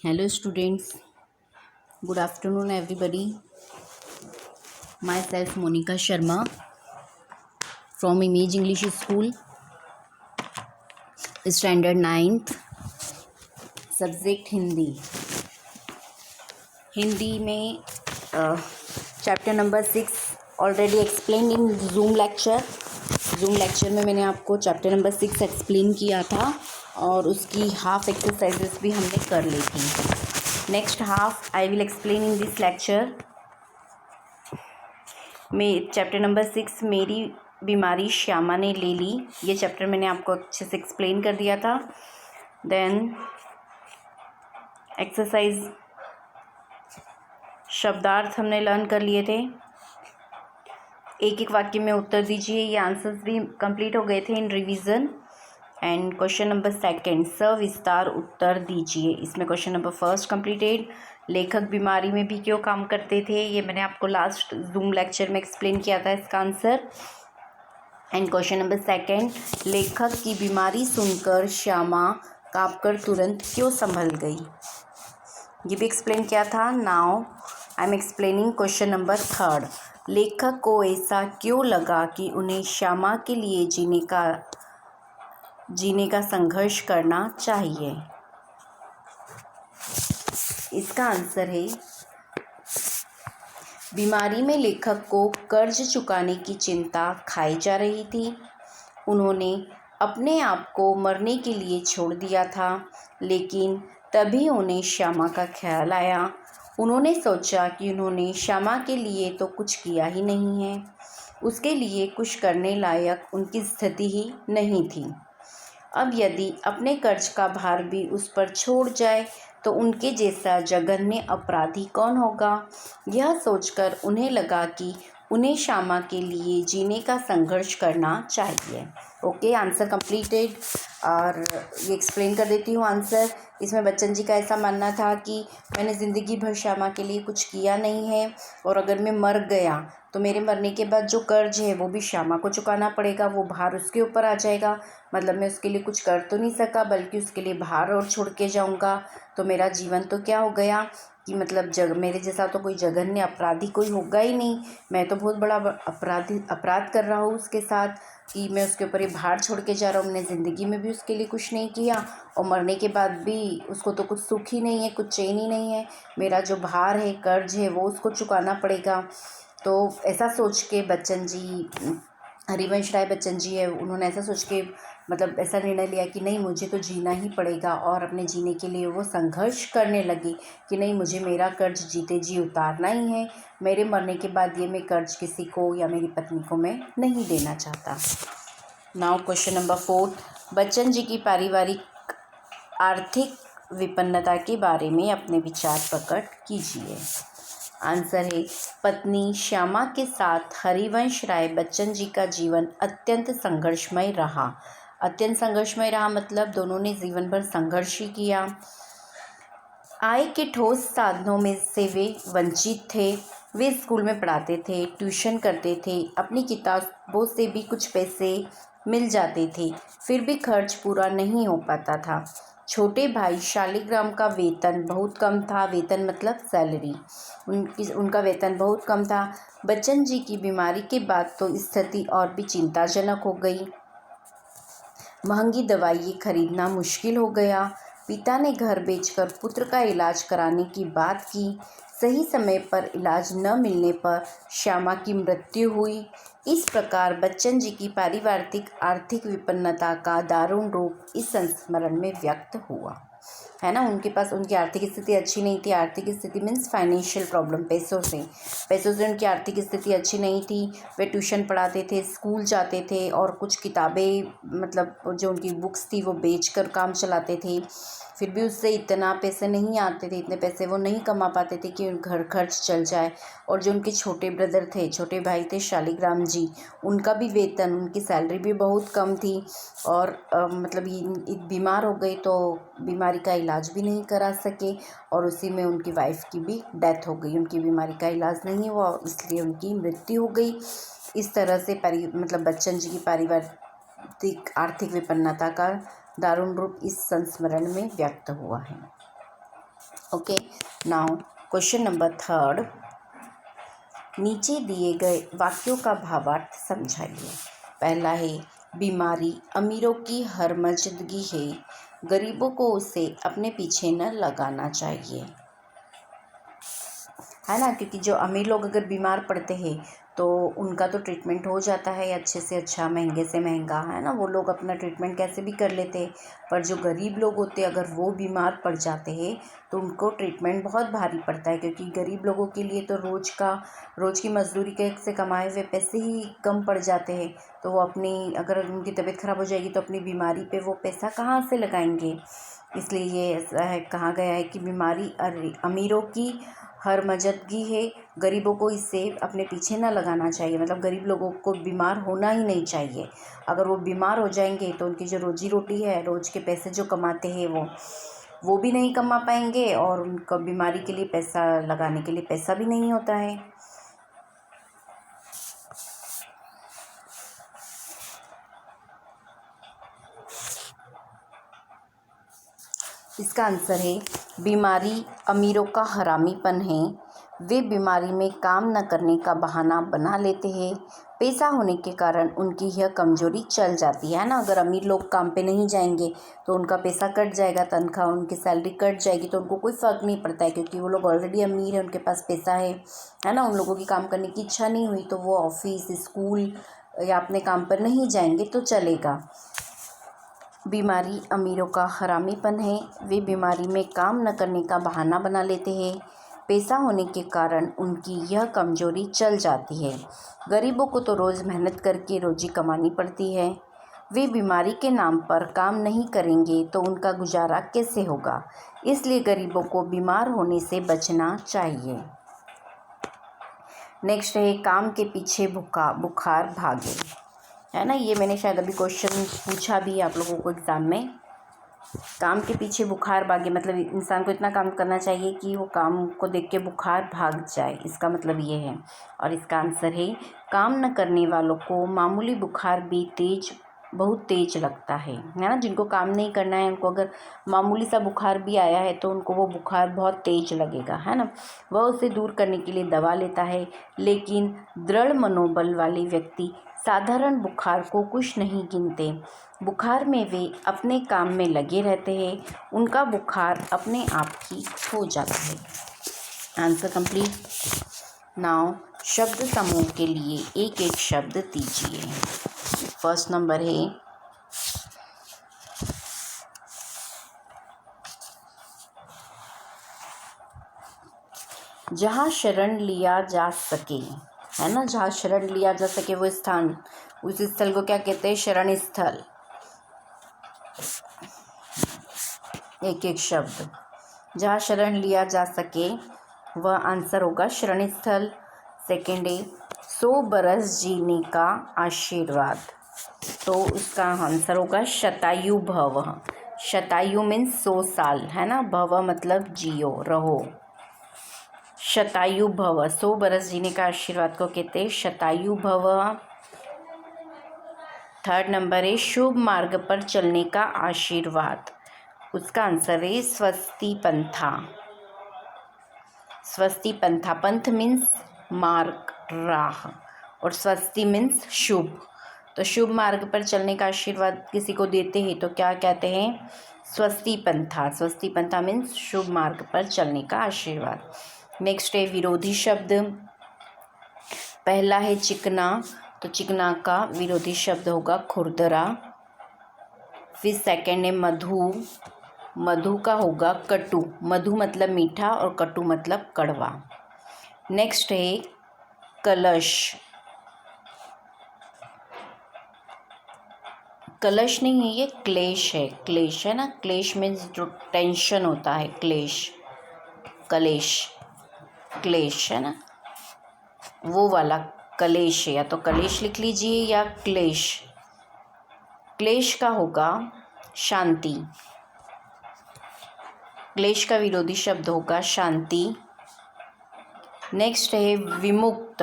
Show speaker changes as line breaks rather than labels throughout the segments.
Hello students, good afternoon everybody. Myself Monica Sharma from Image English School, Standard 9th, Subject Hindi. Hindi में chapter number 6 already explain in zoom lecture. Zoom lecture में मैंने आपको chapter number 6 explain किया था और उसकी half exercises भी हमने कर ली थी। Next half I will explain in this lecture. में चैप्टर नंबर 6 मेरी बीमारी श्यामा ने ले ली, ये चैप्टर मैंने आपको अच्छे से एक्सप्लेन कर दिया था। देन एक्सरसाइज शब्दार्थ हमने लर्न कर लिए थे। एक एक वाक्य में उत्तर दीजिए, ये आंसर्स भी कंप्लीट हो गए थे इन रिवीजन। एंड क्वेश्चन नंबर 2 सविस्तार उत्तर दीजिए। इसमें क्वेश्चन नंबर 1 कंप्लीटेड। लेखक बीमारी में भी क्यों काम करते थे, ये मैंने आपको लास्ट जूम लेक्चर में एक्सप्लेन किया था इसका आंसर। एंड क्वेश्चन नंबर 2 लेखक की बीमारी सुनकर श्यामा कांपकर तुरंत क्यों संभल गई, ये भी एक्सप्लेन किया था। Now I am explaining question number 3 लेखक को ऐसा क्यों लगा कि उन्हें श्यामा के लिए जीने का संघर्ष करना चाहिए। इसका आंसर है बीमारी में लेखक को कर्ज चुकाने की चिंता खाई जा रही थी। उन्होंने अपने आप को मरने के लिए छोड़ दिया था, लेकिन तभी उन्हें श्यामा का ख्याल आया। उन्होंने सोचा कि उन्होंने श्यामा के लिए तो कुछ किया ही नहीं है, उसके लिए कुछ करने लायक उनकी स्थिति ही नहीं थी। अब यदि अपने कर्ज का भार भी उस पर छोड़ जाए तो उनके जैसा जघन्य अपराधी कौन होगा। यह सोचकर उन्हें लगा कि उन्हें श्यामा के लिए जीने का संघर्ष करना चाहिए। Okay, answer completed. और ये एक्सप्लेन कर देती हूँ आंसर। इसमें बच्चन जी का ऐसा मानना था कि मैंने ज़िंदगी भर श्यामा के लिए कुछ किया नहीं है और अगर मैं मर गया तो मेरे मरने के बाद जो कर्ज है वो भी श्यामा को चुकाना पड़ेगा, वो भार उसके ऊपर आ जाएगा। मतलब मैं उसके लिए कुछ कर तो नहीं सका बल्कि उसके लिए भार और छोड़ के जाऊंगा, तो मेरा जीवन तो क्या हो गया कि मतलब मेरे जैसा तो कोई जघन्य अपराधी कोई होगा ही नहीं। मैं तो बहुत बड़ा अपराध कर रहा हूँ उसके साथ कि मैं उसके ऊपर ये भार छोड़ के जा रहा हूँ। मैंने ज़िंदगी में भी उसके लिए कुछ नहीं किया और मरने के बाद भी उसको तो कुछ सुख ही नहीं है, कुछ चैन ही नहीं है। मेरा जो भार है, कर्ज है, वो उसको चुकाना पड़ेगा। तो ऐसा सोच के बच्चन जी, हरिवंश राय बच्चन जी है, उन्होंने ऐसा सोच के मतलब ऐसा निर्णय लिया कि नहीं मुझे तो जीना ही पड़ेगा और अपने जीने के लिए वो संघर्ष करने लगी कि नहीं मुझे मेरा कर्ज जीते जी उतारना ही है। मेरे मरने के बाद ये मैं कर्ज किसी को या मेरी पत्नी को मैं नहीं देना चाहता। Now question number 4 Bachchan ji की पारिवारिक आर्थिक विपन्नता के बारे में अपने विचार प्रकट कीजिए। आंसर है पत्नी श्यामा के साथ हरिवंश राय बच्चन जी का जीवन अत्यंत संघर्षमय रहा। अत्यंत संघर्षमय रहा मतलब दोनों ने जीवन भर संघर्ष ही किया। आय के ठोस साधनों में से वे वंचित थे। वे स्कूल में पढ़ाते थे, ट्यूशन करते थे, अपनी किताबों से भी कुछ पैसे मिल जाते थे, फिर भी खर्च पूरा नहीं हो पाता था। छोटे भाई शालिग्राम का वेतन बहुत कम था। वेतन मतलब सैलरी, उनका वेतन बहुत कम था। बच्चन जी की बीमारी के बाद तो स्थिति और भी चिंताजनक हो गई। महंगी दवाई खरीदना मुश्किल हो गया। पिता ने घर बेचकर पुत्र का इलाज कराने की बात की। सही समय पर इलाज न मिलने पर श्यामा की मृत्यु हुई। इस प्रकार बच्चन जी की पारिवारिक आर्थिक विपन्नता का दारुण रूप इस संस्मरण में व्यक्त हुआ। है ना, उनके पास उनकी आर्थिक स्थिति अच्छी नहीं थी। आर्थिक स्थिति मीन्स फाइनेंशियल प्रॉब्लम, पैसों से उनकी आर्थिक स्थिति अच्छी नहीं थी। वे ट्यूशन पढ़ाते थे, स्कूल जाते थे और कुछ किताबें मतलब जो उनकी बुक्स थी वो बेचकर काम चलाते थे। फिर भी उससे इतना पैसे नहीं आते थे, इतने पैसे वो नहीं कमा पाते थे कि घर खर्च चल जाए। और जो उनके छोटे ब्रदर थे, छोटे भाई थे शालिग्राम जी, उनका भी वेतन, उनकी सैलरी भी बहुत कम थी और मतलब ये बीमार हो गई तो बीमारी का इलाज भी नहीं करा सके और उसी में उनकी वाइफ की भी डेथ हो गई। उनकी बीमारी का इलाज नहीं हुआ इसलिए उनकी मृत्यु हो गई। इस तरह से मतलब बच्चन जी की पारिवारिक आर्थिक विपन्नता का दारुण रूप इस संस्मरण में व्यक्त हुआ है। ओके, नाउ क्वेश्चन नंबर 3, नीचे दिए गए वाक्यों का भावार्थ समझाइए। पहला है, बीमारी अमीरों की हरमजदगी है, गरीबों को उसे अपने पीछे न लगाना चाहिए, है ना। क्योंकि जो अमीर लोग अगर बीमार पड़ते हैं तो उनका तो ट्रीटमेंट हो जाता है अच्छे से अच्छा, महंगे से महंगा, है ना। वो लोग अपना ट्रीटमेंट कैसे भी कर लेते हैं। पर जो गरीब लोग होते हैं, अगर वो बीमार पड़ जाते हैं तो उनको ट्रीटमेंट बहुत भारी पड़ता है। क्योंकि गरीब लोगों के लिए तो रोज़ की मजदूरी के से कमाए हुए पैसे ही कम पड़ जाते हैं। तो वो अगर उनकी तबीयत ख़राब हो जाएगी तो अपनी बीमारी पे वो पैसा कहाँ से लगाएंगे। इसलिए ये ऐसा है, कहा गया है कि बीमारी अमीरों की हरमजदगी है, गरीबों को इससे अपने पीछे ना लगाना चाहिए। मतलब गरीब लोगों को बीमार होना ही नहीं चाहिए। अगर वो बीमार हो जाएंगे तो उनकी जो रोजी रोटी है, रोज़ के पैसे जो कमाते हैं वो भी नहीं कमा पाएंगे, और उनका बीमारी के लिए पैसा लगाने के लिए पैसा भी नहीं होता है। इसका आंसर है, बीमारी अमीरों का हरामीपन है। वे बीमारी में काम न करने का बहाना बना लेते हैं। पैसा होने के कारण उनकी यह कमजोरी चल जाती है ना। अगर अमीर लोग काम पे नहीं जाएंगे तो उनका पैसा कट जाएगा, तनख्वाह उनकी सैलरी कट जाएगी, तो उनको कोई फ़र्क नहीं पड़ता है। क्योंकि वो लोग ऑलरेडी अमीर है, उनके पास पैसा है ना। उन लोगों की काम करने की इच्छा नहीं हुई तो वो ऑफिस, स्कूल या अपने काम पर नहीं जाएंगे तो चलेगा। बीमारी अमीरों का हरामीपन है। वे बीमारी में काम न करने का बहाना बना लेते हैं। पैसा होने के कारण उनकी यह कमजोरी चल जाती है। गरीबों को तो रोज़ मेहनत करके रोजी कमानी पड़ती है। वे बीमारी के नाम पर काम नहीं करेंगे तो उनका गुजारा कैसे होगा। इसलिए गरीबों को बीमार होने से बचना चाहिए। नेक्स्ट है, काम के पीछे बुखार भागे, है ना। ये मैंने शायद अभी क्वेश्चन पूछा भी आप लोगों को एग्ज़ाम में। काम के पीछे बुखार भागे मतलब इंसान को इतना काम करना चाहिए कि वो काम को देख के बुखार भाग जाए, इसका मतलब ये है। और इसका आंसर है, काम न करने वालों को मामूली बुखार भी बहुत तेज लगता है ना। जिनको काम नहीं करना है, उनको अगर मामूली सा बुखार भी आया है तो उनको वो बुखार बहुत तेज लगेगा, है ना। वह उसे दूर करने के लिए दवा लेता है। लेकिन दृढ़ मनोबल वाले व्यक्ति साधारण बुखार को कुछ नहीं गिनते। बुखार में वे अपने काम में लगे रहते हैं। उनका बुखार अपने आप ही हो जाता है। Answer complete. नाउ शब्द समूह के लिए एक एक शब्द दीजिए। फर्स्ट नंबर है, जहाँ शरण लिया जा सके, है ना। जहाँ शरण लिया जा सके वो स्थान, उस स्थल को क्या कहते हैं, शरण स्थल। एक एक शब्द, जहाँ शरण लिया जा सके वह आंसर होगा शरण स्थल। सेकेंड है, 100 बरस जीने का आशीर्वाद, तो उसका आंसर होगा शतायु भव। शतायु मीन्स 100 साल, है ना। भव मतलब जियो, रहो। शतायु भव, 100 बरस जीने का आशीर्वाद को कहते हैं शतायु भव। थर्ड नंबर है, शुभ मार्ग पर चलने का आशीर्वाद, उसका आंसर है स्वस्ति पंथा। स्वस्ति पंथा, पंथ मीन्स मार्ग, राह, और स्वस्ति मीन्स शुभ। तो शुभ मार्ग पर चलने का आशीर्वाद किसी को देते हैं तो क्या कहते हैं, स्वस्ति पंथा। स्वस्ति पंथा मीन्स शुभ मार्ग पर चलने का आशीर्वाद। नेक्स्ट है विरोधी शब्द। पहला है चिकना, तो चिकना का विरोधी शब्द होगा खुरदरा। फिर सेकंड है मधु, मधु का होगा कटु। मधु मतलब मीठा और कटु मतलब कड़वा। नेक्स्ट है कलश, कलश नहीं है ये क्लेश है। क्लेश है ना, क्लेश मीन्स जो टेंशन होता है, क्लेश, कलेश, क्लेश है ना, वो वाला कलेश है। या तो कलेश लिख लीजिए या क्लेश। क्लेश का होगा शांति, क्लेश का विरोधी शब्द होगा शांति। नेक्स्ट है विमुक्त,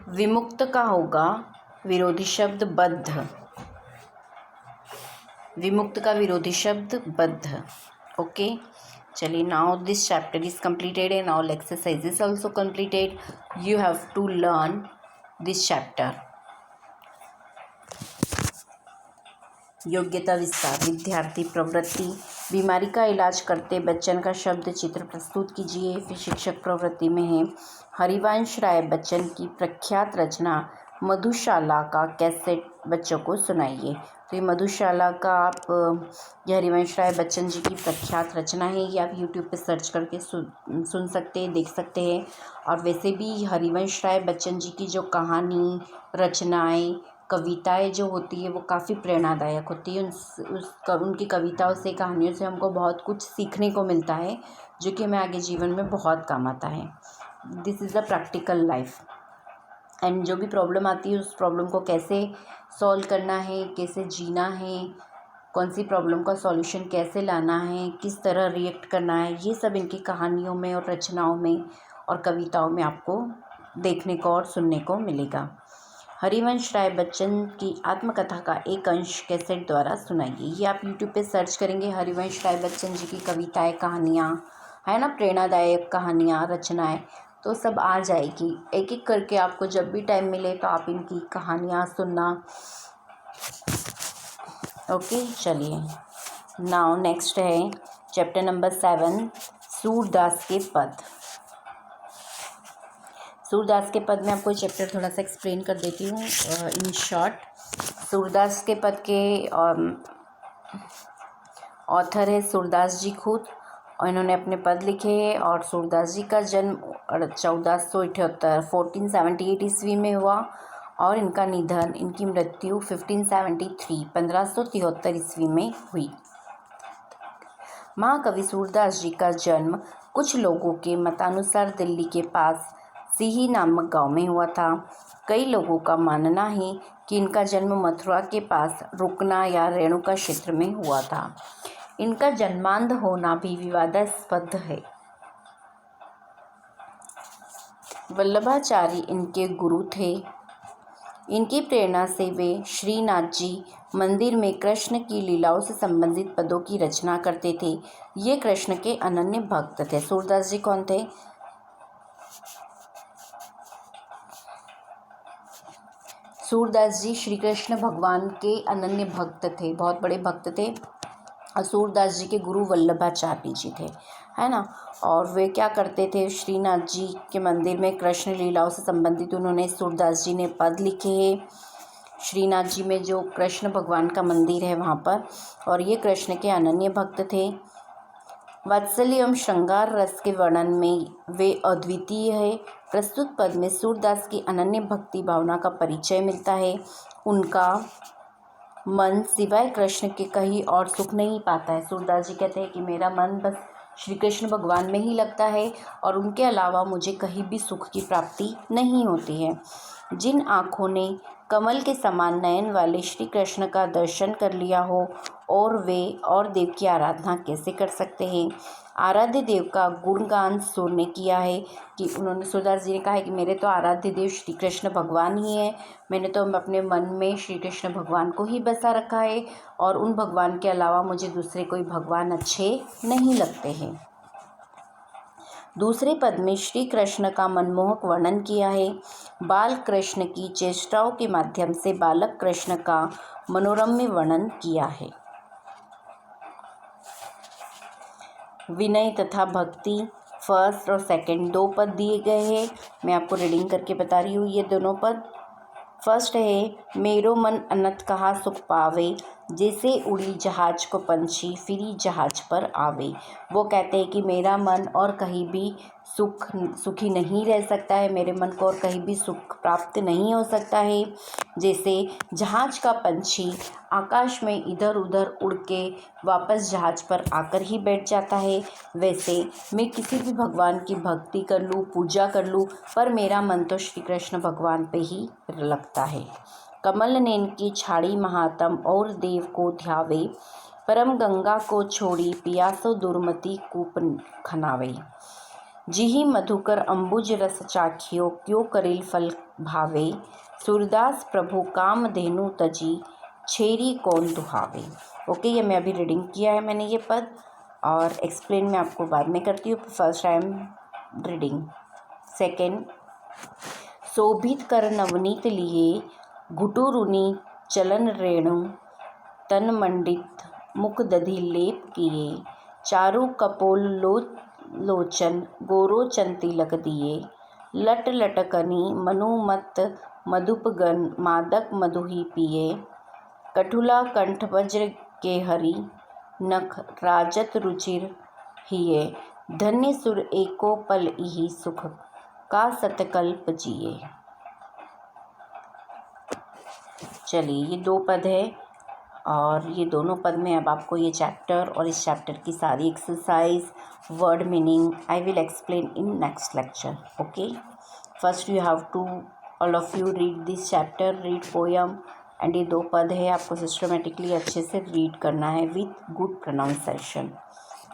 विमुक्त का होगा विरोधी शब्द बद्ध, विमुक्त का विरोधी शब्द बद्ध। ओके, चलिए, now this chapter is completed and all exercise is also completed. You have to learn this chapter. योग्यता विस्तार। विद्यार्थी प्रवृत्ति। बीमारी का इलाज करते बच्चन का शब्द चित्र प्रस्तुत कीजिए। फिर शिक्षक प्रवृत्ति में है हरिवंश राय बच्चन की प्रख्यात रचना मधुशाला का कैसेट बच्चों को सुनाइए। तो ये मधुशाला का ये हरिवंश राय बच्चन जी की प्रख्यात रचना है। ये आप यूट्यूब पे सर्च करके सुन सकते हैं, देख सकते हैं। और वैसे भी हरिवंश राय बच्चन जी की जो कहानी, रचनाएं, कविताएं जो होती है वो काफ़ी प्रेरणादायक होती है। उनकी कविताओं से, कहानियों से हमको बहुत कुछ सीखने को मिलता है, जो कि हमें आगे जीवन में बहुत काम आता है। This is the practical life. And जो भी प्रॉब्लम आती है उस प्रॉब्लम को कैसे सॉल्व करना है, कैसे जीना है, कौन सी प्रॉब्लम का सॉल्यूशन कैसे लाना है, किस तरह रिएक्ट करना है, ये सब इनकी कहानियों में और रचनाओं में और कविताओं में आपको देखने को और सुनने को मिलेगा। हरिवंश राय बच्चन की आत्मकथा का एक अंश कैसेट द्वारा सुनाइए। ये आप यूट्यूब पे सर्च करेंगे हरिवंश राय बच्चन जी की कविताएं, कहानियाँ, है ना, प्रेरणादायक कहानियाँ, रचनाएं, तो सब आ जाएगी। एक एक करके आपको जब भी टाइम मिले तो आप इनकी कहानियाँ सुनना। ओके, चलिए। नाउ नेक्स्ट है चैप्टर नंबर 7, सूरदास के पद। सूरदास के पद में आपको चैप्टर थोड़ा सा एक्सप्लेन कर देती हूँ इन शॉर्ट। सूरदास के पद के ऑथर है सूरदास जी खुद, और इन्होंने अपने पद लिखे हैं। और सूरदास जी का जन्म 1478 ईस्वी में हुआ और इनका निधन, इनकी मृत्यु 1573 ईस्वी में हुई। महाकवि सूरदास जी का जन्म कुछ लोगों के मतानुसार दिल्ली के पास सीही नामक गांव में हुआ था। कई लोगों का मानना है कि इनका जन्म मथुरा के पास रुकना या रेणुका क्षेत्र में हुआ था। इनका जन्मांध होना भी विवादास्पद है। वल्लभाचार्य इनके गुरु थे। इनकी प्रेरणा से वे श्रीनाथ जी मंदिर में कृष्ण की लीलाओं से संबंधित पदों की रचना करते थे। ये कृष्ण के अनन्य भक्त थे। सूरदास जी कौन थे? सूरदास जी श्री कृष्ण भगवान के अनन्य भक्त थे, बहुत बड़े भक्त थे। और सूरदास जी के गुरु वल्लभाचार्य जी थे, है ना। और वे क्या करते थे? श्रीनाथ जी के मंदिर में कृष्ण लीलाओं से संबंधित उन्होंने, सूरदास जी ने पद लिखे हैं श्रीनाथ जी में, जो कृष्ण भगवान का मंदिर है वहाँ पर। और ये कृष्ण के अनन्य भक्त थे। वात्सल्य एवं श्रृंगार रस के वर्णन में वे अद्वितीय है। प्रस्तुत पद में सूरदास की अनन्य भक्ति भावना का परिचय मिलता है। उनका मन सिवाय कृष्ण के कहीं और सुख नहीं पाता है। सूरदास जी कहते हैं कि मेरा मन बस श्री कृष्ण भगवान में ही लगता है और उनके अलावा मुझे कहीं भी सुख की प्राप्ति नहीं होती है। जिन आँखों ने कमल के समान नयन वाले श्री कृष्ण का दर्शन कर लिया हो और वे और देव की आराधना कैसे कर सकते हैं। आराध्य देव का गुणगान सुर ने किया है कि उन्होंने, सूरदास जी ने कहा है कि मेरे तो आराध्य देव श्री कृष्ण भगवान ही हैं। मैंने तो अपने मन में श्री कृष्ण भगवान को ही बसा रखा है और उन भगवान के अलावा मुझे दूसरे कोई भगवान अच्छे नहीं लगते हैं। दूसरे पद में श्री कृष्ण का मनमोहक वर्णन किया है। बाल कृष्ण की चेष्टाओं के माध्यम से बालक कृष्ण का मनोरम्य वर्णन किया है। विनय तथा भक्ति, फर्स्ट और सेकंड दो पद दिए गए हैं। मैं आपको रीडिंग करके बता रही हूँ ये दोनों पद। फर्स्ट है, मेरो मन अनंत कहा सुख पावे, जैसे उड़ी जहाज को पंछी फिरी जहाज पर आवे। वो कहते हैं कि मेरा मन और कहीं भी सुखी नहीं रह सकता है, मेरे मन को और कहीं भी सुख प्राप्त नहीं हो सकता है। जैसे जहाज का पंछी आकाश में इधर उधर उड़ के वापस जहाज पर आकर ही बैठ जाता है, वैसे मैं किसी भी भगवान की भक्ति कर लूँ, पूजा कर लूँ, पर मेरा मन तो श्री कृष्ण भगवान पे ही लगता है। कमल नैन की छाड़ी महात्म और देव को ध्यावे, परम गंगा को छोड़ी पियासो दुर्मति कूप खनावे। जिहि मधुकर अंबुज रस चाखियो, क्यों करिल फल भावे। सूरदास प्रभु काम धेनु तजी, छेरी कौन दुहावे। ओके, ये मैं अभी रीडिंग किया है मैंने ये पद। और एक्सप्लेन मैं आपको बाद में करती हूँ। First I am reading. Second, Shobhit कर नवनीत लिए घुटुरुनी चलन रेणु, तन मंडित मुख दधि लेप किए, चारु कपोल लोचन गोरोचन तिलक दिए, लट लटकनी मनुमत मधुपगन मादक मधुही पिए, कठुला कंठ वज्र के हरि नख राजत रुचिर हिये, धन्य सुर एको पल इहि सुख का सतकल्प जिए। चलिए, ये 2 पद है और ये दोनों पद में अब आपको ये चैप्टर और इस चैप्टर की सारी exercise, word meaning I will explain in next lecture. Okay, first you have to all of you read this chapter, read poem and ये 2 पद है, आपको सिस्टमेटिकली अच्छे से रीड करना है विथ गुड प्रोनाउंसिएशन।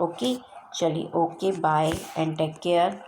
ओके, चलिए, okay, bye and take care.